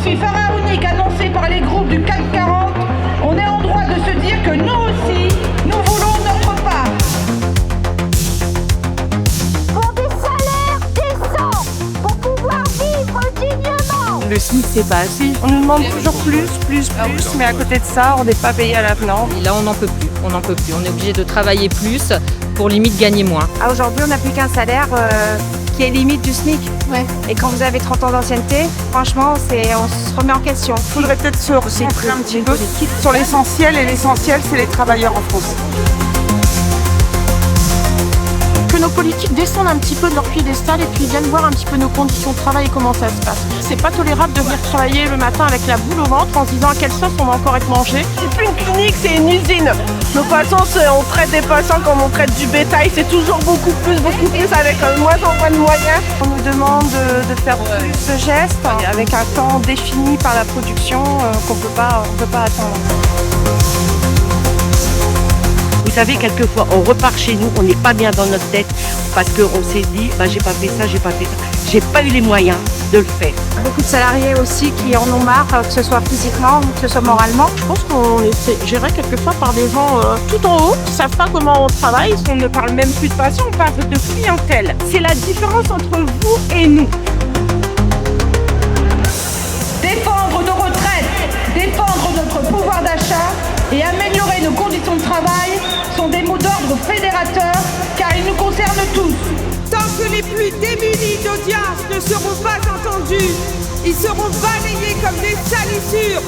défi pharaonique annoncé par les groupes du CAC 40, on est en droit de se dire que nous aussi, nous voulons notre part. Pour des salaires décents, pour pouvoir vivre dignement. Le SMIC, c'est pas assez. On nous demande toujours plus, mais à côté de ça, on n'est pas payé à l'avenant. Et là, on n'en peut plus, On est obligé de travailler plus pour limite gagner moins. Aujourd'hui, on n'a plus qu'un salaire qui est limite du SMIC. Ouais. Et quand vous avez 30 ans d'ancienneté, franchement, on se remet en question. Il faudrait peut-être se recentrer un petit peu sur l'essentiel, et l'essentiel, c'est les travailleurs en France. Que nos politiques descendent un petit peu de leur piédestal et puis viennent voir un petit peu nos conditions de travail et comment ça se passe. C'est pas tolérable de venir travailler le matin avec la boule au ventre en se disant à quelle sauce on va encore être mangé. C'est plus une clinique, c'est une usine. Nos patients, on traite des patients comme on traite du bétail, c'est toujours beaucoup plus avec moins en moins de moyens. On nous demande de faire plus de gestes avec un temps défini par la production qu'on peut pas attendre. Vous savez, quelquefois, on repart chez nous, on n'est pas bien dans notre tête parce qu'on s'est dit, j'ai pas fait ça, j'ai pas eu les moyens de le faire. Beaucoup de salariés aussi qui en ont marre, que ce soit physiquement ou que ce soit moralement. Je pense qu'on est géré quelquefois par des gens tout en haut qui savent pas comment on travaille. On ne parle même plus de patients, on parle de clientèle. C'est la différence entre vous et nous. Défendre nos retraites, défendre notre pouvoir d'achat et améliorer nos conditions de travail sont des mots d'ordre fédérateurs car ils nous concernent tous. Tant que les plus démunis d'audience ne seront pas entendus, ils seront balayés comme des salissures